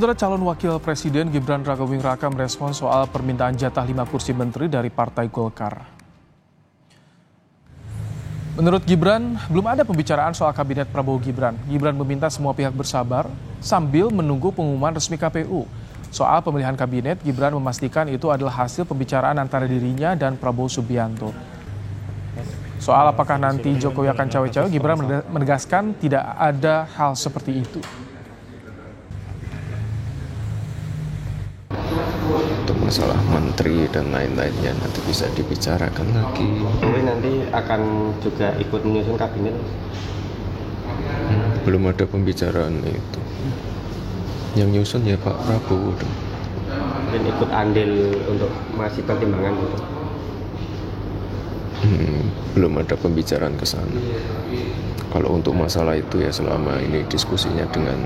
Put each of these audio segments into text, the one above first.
Saudara calon wakil presiden Gibran Rakabuming Raka merespons soal permintaan jatah 5 kursi menteri dari Partai Golkar. Menurut Gibran, belum ada pembicaraan soal kabinet Prabowo Gibran. Gibran meminta semua pihak bersabar sambil menunggu pengumuman resmi KPU. Soal pemilihan kabinet, Gibran memastikan itu adalah hasil pembicaraan antara dirinya dan Prabowo Subianto. Soal apakah nanti Jokowi akan cawe-cawe, Gibran menegaskan tidak ada hal seperti itu. Untuk masalah menteri dan lain-lainnya nanti bisa dibicarakan lagi. Jokowi nanti akan juga ikut menyusun kabinet? Belum ada pembicaraan itu. Yang nyusun ya Pak Prabowo. Dan ikut andil untuk masih pertimbangan gitu? Belum ada pembicaraan ke sana. Kalau untuk masalah itu ya selama ini diskusinya dengan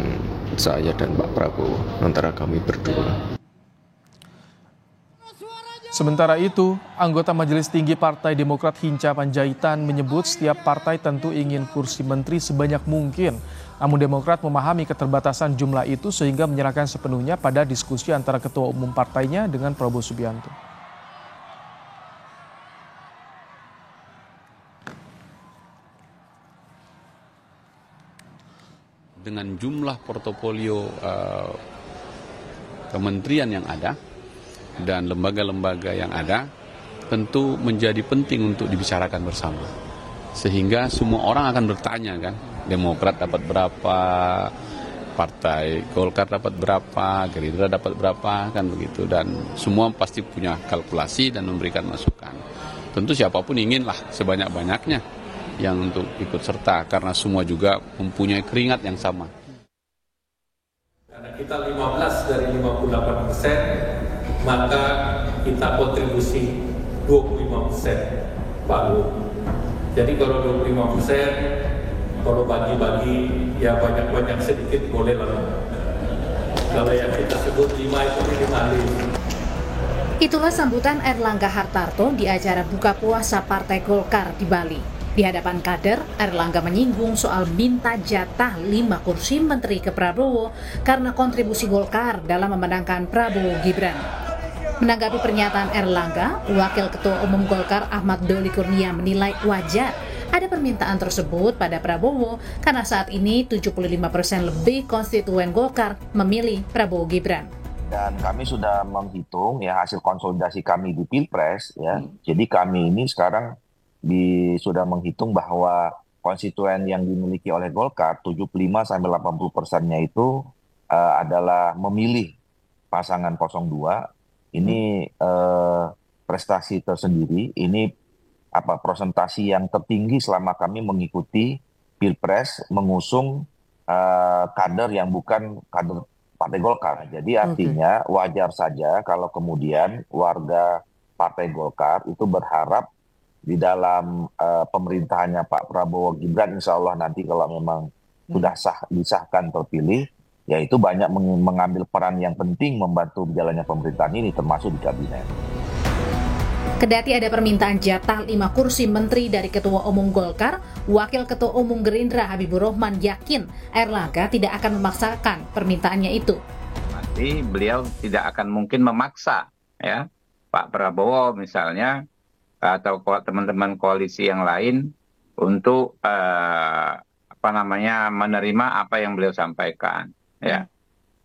saya dan Pak Prabowo antara kami berdua. Sementara itu, anggota Majelis Tinggi Partai Demokrat Hinca Panjaitan menyebut setiap partai tentu ingin kursi menteri sebanyak mungkin. Namun Demokrat memahami keterbatasan jumlah itu sehingga menyerahkan sepenuhnya pada diskusi antara ketua umum partainya dengan Prabowo Subianto. Dengan jumlah portofolio kementerian yang ada dan lembaga-lembaga yang ada, tentu menjadi penting untuk dibicarakan bersama. Sehingga semua orang akan bertanya kan, Demokrat dapat berapa, Partai Golkar dapat berapa, Gerindra dapat berapa, kan begitu. Dan semua pasti punya kalkulasi dan memberikan masukan. Tentu siapapun inginlah sebanyak-banyaknya yang untuk ikut serta, karena semua juga mempunyai keringat yang sama. Karena kita 15 dari 58%, maka kita kontribusi 25% Pak Lu. Jadi kalau 25%, kalau bagi-bagi ya banyak-banyak sedikit boleh lah. Kalau yang kita sebut 5 itu minimalis. Itulah sambutan Erlangga Hartarto di acara buka puasa Partai Golkar di Bali. Di hadapan kader, Erlangga menyinggung soal minta jatah 5 kursi menteri ke Prabowo karena kontribusi Golkar dalam memenangkan Prabowo Gibran. Menanggapi pernyataan Erlangga, Wakil Ketua Umum Golkar Ahmad Doli Kurnia menilai wajar ada permintaan tersebut pada Prabowo karena saat ini 75% lebih konstituen Golkar memilih Prabowo Gibran. Dan kami sudah menghitung ya hasil konsolidasi kami di Pilpres ya. Jadi kami ini sekarang sudah menghitung bahwa konstituen yang dimiliki oleh Golkar 75-80%-nya itu adalah memilih pasangan 02. Ini prestasi tersendiri, ini presentasi yang tertinggi selama kami mengikuti Pilpres mengusung kader yang bukan kader Partai Golkar. Jadi artinya wajar saja kalau kemudian warga Partai Golkar itu berharap di dalam pemerintahannya Pak Prabowo Gibran, insya Allah nanti kalau memang sudah disahkan terpilih, yaitu banyak mengambil peran yang penting membantu jalannya pemerintahan ini, termasuk di kabinet. Kendati ada permintaan jatah 5 kursi menteri dari Ketua Umum Golkar, Wakil Ketua Umum Gerindra Habibur Rahman yakin Erlangga tidak akan memaksakan permintaannya itu. Pasti beliau tidak akan mungkin memaksa ya Pak Prabowo misalnya atau teman-teman koalisi yang lain untuk menerima apa yang beliau sampaikan. Ya,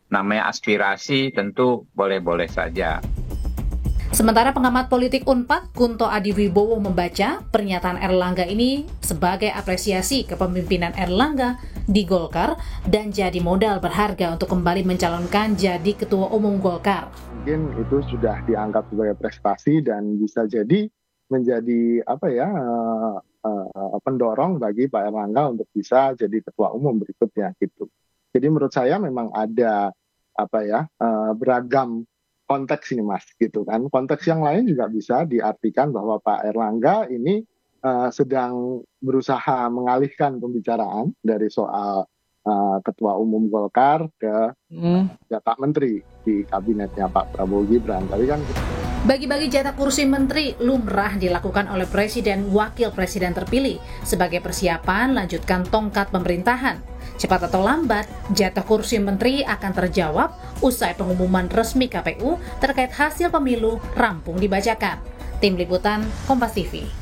namanya aspirasi tentu boleh-boleh saja. Sementara pengamat politik Unpad, Kunto Adiwibowo membaca pernyataan Erlangga ini sebagai apresiasi kepemimpinan Erlangga di Golkar dan jadi modal berharga untuk kembali mencalonkan jadi Ketua Umum Golkar. Mungkin itu sudah dianggap sebagai prestasi dan bisa jadi menjadi pendorong bagi Pak Erlangga untuk bisa jadi Ketua Umum berikutnya gitu. Jadi menurut saya memang ada beragam konteks ini Mas gitu kan. Konteks yang lain juga bisa diartikan bahwa Pak Erlangga ini sedang berusaha mengalihkan pembicaraan dari soal Ketua Umum Golkar ke jatah menteri di kabinetnya Pak Prabowo Gibran. Tapi kan bagi-bagi jatah kursi menteri lumrah dilakukan oleh presiden wakil presiden terpilih sebagai persiapan lanjutkan tongkat pemerintahan. Cepat atau lambat, jatah kursi menteri akan terjawab usai pengumuman resmi KPU terkait hasil pemilu rampung dibacakan. Tim Liputan, Kompas TV.